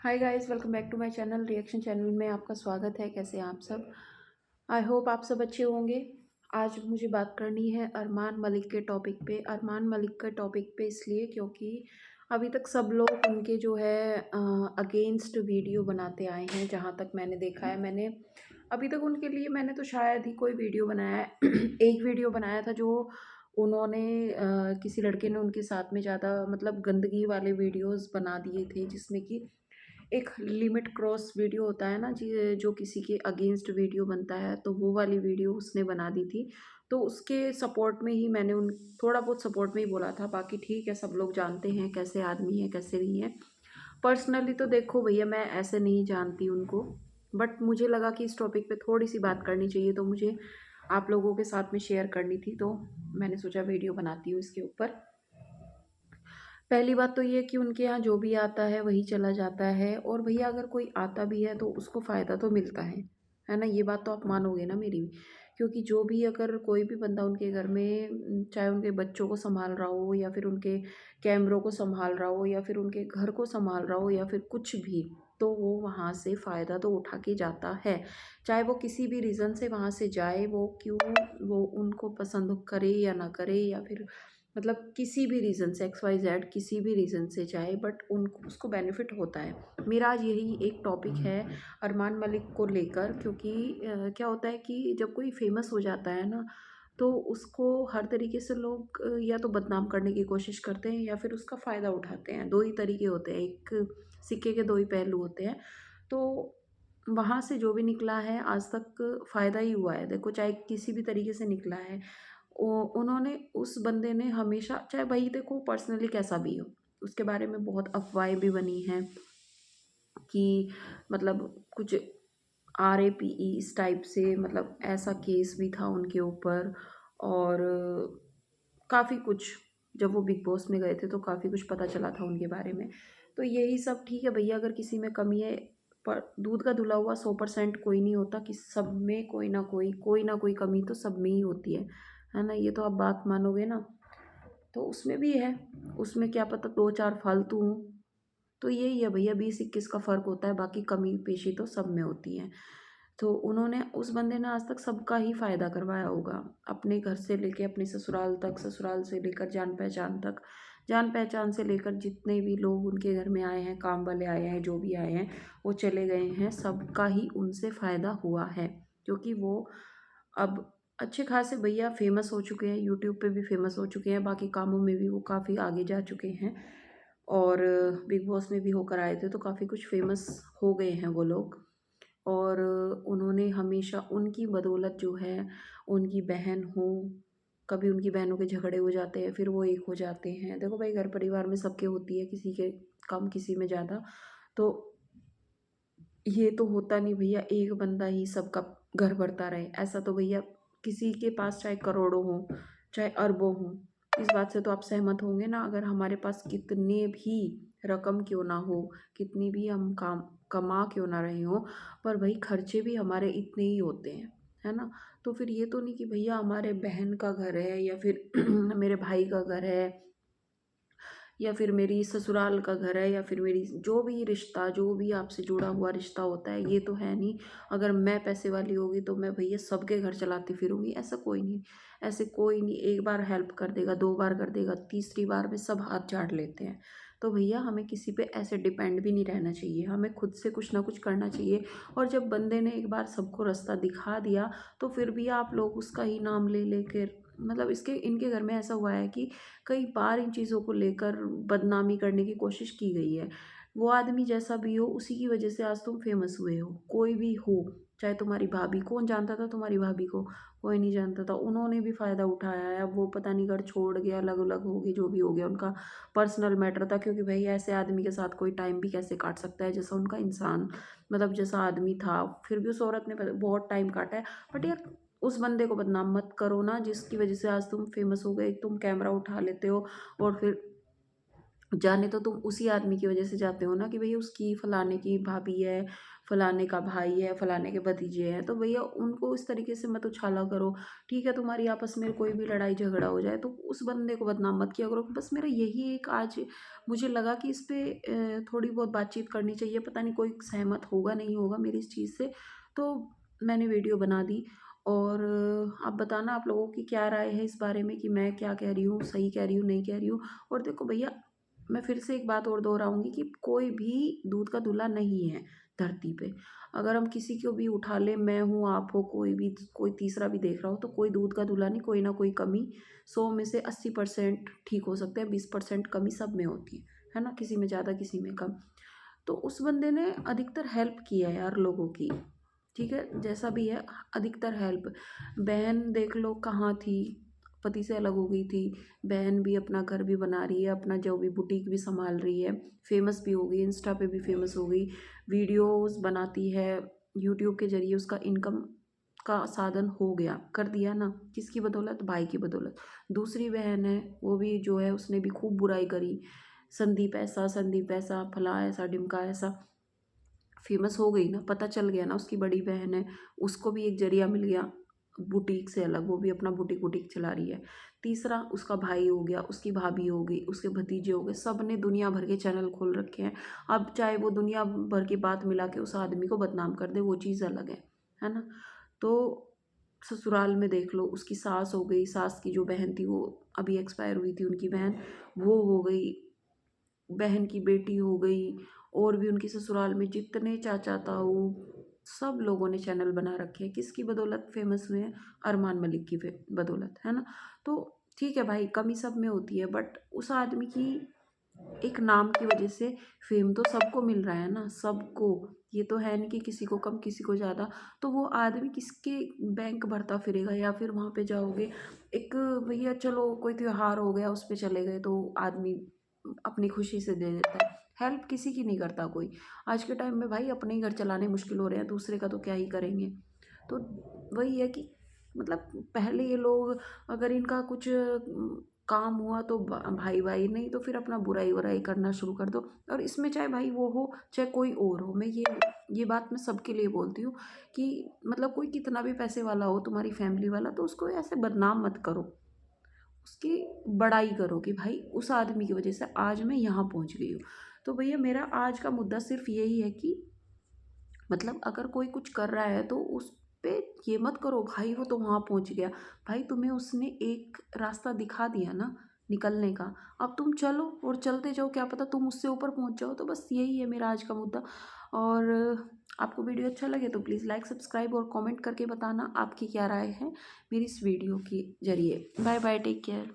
Hi guys, welcome back to my channel. Reaction channel में आपका स्वागत है। कैसे हैं आप सब? आई होप आप सब अच्छे होंगे। आज मुझे बात करनी है अरमान मलिक के टॉपिक पे। अरमान मलिक के टॉपिक पे इसलिए क्योंकि अभी तक सब लोग उनके जो है अगेंस्ट वीडियो बनाते आए हैं। जहाँ तक मैंने देखा है, मैंने अभी तक उनके लिए मैंने तो शायद ही कोई वीडियो बनाया है। एक वीडियो बनाया था जो उन्होंने किसी लड़के ने उनके साथ में ज़्यादा मतलब गंदगी वाले वीडियोस बना दिए थे, जिसमें कि एक लिमिट क्रॉस वीडियो होता है ना जी, जो किसी के अगेंस्ट वीडियो बनता है, तो वो वाली वीडियो उसने बना दी थी। तो उसके सपोर्ट में ही मैंने उन थोड़ा बहुत सपोर्ट में ही बोला था। बाकी ठीक है, सब लोग जानते हैं कैसे आदमी है कैसे नहीं है। पर्सनली तो देखो भैया, मैं ऐसे नहीं जानती उनको, बट मुझे लगा कि इस टॉपिक पे थोड़ी सी बात करनी चाहिए, तो मुझे आप लोगों के साथ में शेयर करनी थी, तो मैंने सोचा वीडियो बनाती हूँ इसके ऊपर। पहली बात तो ये कि उनके यहाँ जो भी आता है वही चला जाता है, और भैया अगर कोई आता भी है तो उसको फ़ायदा तो मिलता है ना? ये बात तो आप मानोगे ना मेरी भी। क्योंकि जो भी अगर कोई भी बंदा उनके घर में चाहे उनके बच्चों को संभाल रहा हो, या फिर उनके कैमरों को संभाल रहा हो, या फिर उनके घर को संभाल रहा हो, या फिर कुछ भी, तो वो वहाँ से फ़ायदा तो उठा के जाता है। चाहे वो किसी भी रीज़न से वहाँ से जाए, वो क्यों, वो उनको पसंद करे या ना करे, या फिर मतलब किसी भी रीज़न से एक्स वाई जेड किसी भी रीज़न से जाए, बट उनको उसको बेनिफिट होता है। मेरा आज यही एक टॉपिक है अरमान मलिक को लेकर। क्योंकि क्या होता है कि जब कोई फेमस हो जाता है ना, तो उसको हर तरीके से लोग या तो बदनाम करने की कोशिश करते हैं या फिर उसका फ़ायदा उठाते हैं। दो ही तरीके होते हैं, एक सिक्के के दो ही पहलू होते हैं। तो वहाँ से जो भी निकला है आज तक फ़ायदा ही हुआ है। देखो, चाहे किसी भी तरीके से निकला है, उन्होंने उस बंदे ने हमेशा, चाहे भाई देखो पर्सनली कैसा भी हो, उसके बारे में बहुत अफवाहें भी बनी हैं कि मतलब कुछ RAPE इस टाइप से, मतलब ऐसा केस भी था उनके ऊपर। और काफ़ी कुछ, जब वो बिग बॉस में गए थे तो काफ़ी कुछ पता चला था उनके बारे में। तो यही सब ठीक है भैया, अगर किसी में कमी है, पर दूध का धुला हुआ 100% कोई नहीं होता, कि सब में कोई ना कोई कमी तो सब में ही होती है ना? ये तो आप बात मानोगे ना? तो उसमें भी है, उसमें क्या पता दो चार फालतू हों। तो यही है भैया, 20-21 का फ़र्क होता है, बाकी कमी पेशी तो सब में होती है। तो उन्होंने, उस बंदे ने आज तक सबका ही फ़ायदा करवाया होगा, अपने घर से लेके अपने ससुराल तक, ससुराल से लेकर जान पहचान तक, जान पहचान से लेकर जितने भी लोग उनके घर में आए हैं, काम वाले आए हैं, जो भी आए हैं, वो चले गए हैं, सबका ही उनसे फ़ायदा हुआ है। क्योंकि वो अब अच्छे खासे भैया फेमस हो चुके हैं, यूट्यूब पे भी फेमस हो चुके हैं, बाकी कामों में भी वो काफ़ी आगे जा चुके हैं। और बिग बॉस में भी होकर आए थे, तो काफ़ी कुछ फेमस हो गए हैं वो लोग। और उन्होंने हमेशा, उनकी बदौलत जो है, उनकी बहन हो, कभी उनकी बहनों के झगड़े हो जाते हैं, फिर वो एक हो जाते हैं। देखो भाई, घर परिवार में सबके होती है, किसी के कम किसी में ज़्यादा। तो ये तो होता नहीं भैया, एक बंदा ही सबका घर भरता रहे, ऐसा तो भैया किसी के पास चाहे करोड़ों हो, चाहे अरबों हो, इस बात से तो आप सहमत होंगे ना? अगर हमारे पास कितने भी रकम क्यों ना हो, कितनी भी हम काम कमा क्यों ना रहे हो, पर भाई खर्चे भी हमारे इतने ही होते हैं, है ना? तो फिर ये तो नहीं कि भैया हमारे बहन का घर है, या फिर मेरे भाई का घर है, या फिर मेरी ससुराल का घर है, या फिर मेरी जो भी रिश्ता, जो भी आपसे जुड़ा हुआ रिश्ता होता है, ये तो है नहीं। अगर मैं पैसे वाली होगी तो मैं भैया सबके घर चलाती फिरूंगी, ऐसा कोई नहीं। ऐसे कोई नहीं, एक बार हेल्प कर देगा, दो बार कर देगा, तीसरी बार में सब हाथ झाड़ लेते हैं। तो भैया हमें किसी पे ऐसे डिपेंड भी नहीं रहना चाहिए, हमें खुद से कुछ ना कुछ करना चाहिए। और जब बंदे ने एक बार सबको रास्ता दिखा दिया, तो फिर भी आप लोग उसका ही नाम ले लेकर, मतलब इसके इनके घर में ऐसा हुआ है कि कई बार इन चीज़ों को लेकर बदनामी करने की कोशिश की गई है। वो आदमी जैसा भी हो, उसी की वजह से आज तुम फेमस हुए हो, कोई भी हो। चाहे तुम्हारी भाभी, कौन जानता था तुम्हारी भाभी को? कोई नहीं जानता था। उन्होंने भी फ़ायदा उठाया है। अब वो पता नहीं घर छोड़ गया, अलग-अलग हो गए, जो भी हो गया, उनका पर्सनल मैटर था। क्योंकि भई ऐसे आदमी के साथ कोई टाइम भी कैसे काट सकता है, जैसा उनका इंसान, मतलब जैसा आदमी था। फिर भी उस औरत ने बहुत टाइम काटा है। बट यार, उस बंदे को बदनाम मत करो ना, जिसकी वजह से आज तुम फेमस हो गए। तुम कैमरा उठा लेते हो और फिर जाने तो तुम उसी आदमी की वजह से जाते हो ना कि भैया उसकी फलाने की भाभी है, फलाने का भाई है, फलाने के भतीजे हैं, तो भैया उनको इस तरीके से मत उछाला करो। ठीक है, तुम्हारी आपस में कोई भी लड़ाई झगड़ा हो जाए तो उस बंदे को बदनाम मत किया करो। बस मेरा यही एक आज मुझे लगा कि इस पे थोड़ी बहुत बातचीत करनी चाहिए। पता नहीं कोई सहमत होगा नहीं होगा मेरी इस चीज़ से, तो मैंने वीडियो बना दी। और आप बताना आप लोगों की क्या राय है इस बारे में कि मैं क्या कह रही हूँ, सही कह रही हूँ, नहीं कह रही हूँ। और देखो भैया, मैं फिर से एक बात और दोहराऊँगी कि कोई भी दूध का दूल्हा नहीं है धरती पे। अगर हम किसी को भी उठा लें, मैं हूँ, आप हो, कोई तीसरा भी देख रहा हो, तो कोई दूध का दूल्हा नहीं, कोई ना कोई कमी 100 में से 80% ठीक हो सकता है, 20% कमी सब में होती है ना? किसी में ज़्यादा, किसी में कम। तो उस बंदे ने अधिकतर हेल्प की है यार लोगों की, ठीक है? जैसा भी है, अधिकतर हेल्प। बहन देख लो कहाँ थी, पति से अलग हो गई थी। बहन भी अपना घर भी बना रही है, अपना जो भी बुटीक भी संभाल रही है, फेमस भी हो गई, इंस्टा पे भी फेमस हो गई, वीडियोस बनाती है, यूट्यूब के जरिए उसका इनकम का साधन हो गया, कर दिया ना। किसकी बदौलत? भाई की बदौलत। दूसरी बहन है, वो भी जो है उसने भी खूब बुराई करी, संदीप ऐसा, फला ऐसा, ढिमका ऐसा। फेमस हो गई ना, पता चल गया ना उसकी बड़ी बहन है, उसको भी एक जरिया मिल गया बुटीक से अलग, वो भी अपना बुटीक बुटीक चला रही है। तीसरा उसका भाई हो गया, उसकी भाभी हो गई, उसके भतीजे हो गए, सब ने दुनिया भर के चैनल खोल रखे हैं। अब चाहे वो दुनिया भर की बात मिला के उस आदमी को बदनाम कर दे, वो चीज़ अलग है ना? तो ससुराल में देख लो, उसकी सास हो गई, सास की जो बहन थी वो अभी एक्सपायर हुई थी, उनकी बहन वो हो गई, बहन की बेटी हो गई, और भी उनकी ससुराल में जितने चाचा ताऊ, सब लोगों ने चैनल बना रखे हैं। किसकी बदौलत फेमस हुए हैं? अरमान मलिक की बदौलत, है ना? तो ठीक है भाई, कमी सब में होती है, बट उस आदमी की एक नाम की वजह से फेम तो सबको मिल रहा है ना, सबको। ये तो है नहीं कि किसी को कम किसी को ज़्यादा। तो वो आदमी किसके बैंक भरता फिरेगा? या फिर वहाँ पे जाओगे, एक भैया चलो कोई त्योहार हो गया उस पे चले गए तो आदमी अपनी खुशी से दे देता है। हेल्प किसी की नहीं करता कोई। आज के टाइम में भाई अपने ही घर चलाने मुश्किल हो रहे हैं, दूसरे का तो क्या ही करेंगे। तो वही है कि मतलब पहले ये लोग, अगर इनका कुछ काम हुआ तो भाई भाई, नहीं तो फिर अपना बुराई वराई करना शुरू कर दो। और इसमें चाहे भाई वो हो, चाहे कोई और हो, मैं ये बात मैं सबके लिए बोलती हूँ कि मतलब कोई कितना भी पैसे वाला हो, तुम्हारी फैमिली वाला, तो उसको ऐसे बदनाम मत करो, उसकी बड़ाई करो कि भाई उस आदमी की वजह से आज मैं यहाँ पहुँच गई हूँ। तो भैया मेरा आज का मुद्दा सिर्फ यही है कि मतलब अगर कोई कुछ कर रहा है तो उस पे ये मत करो भाई वो तो वहाँ पहुँच गया। भाई तुम्हें उसने एक रास्ता दिखा दिया ना निकलने का, अब तुम चलो और चलते जाओ, क्या पता तुम उससे ऊपर पहुँच जाओ। तो बस यही है मेरा आज का मुद्दा। और आपको वीडियो अच्छा लगे तो प्लीज़ लाइक, सब्सक्राइब और कमेंट करके बताना आपकी क्या राय है मेरी इस वीडियो के ज़रिए। Bye bye, take care.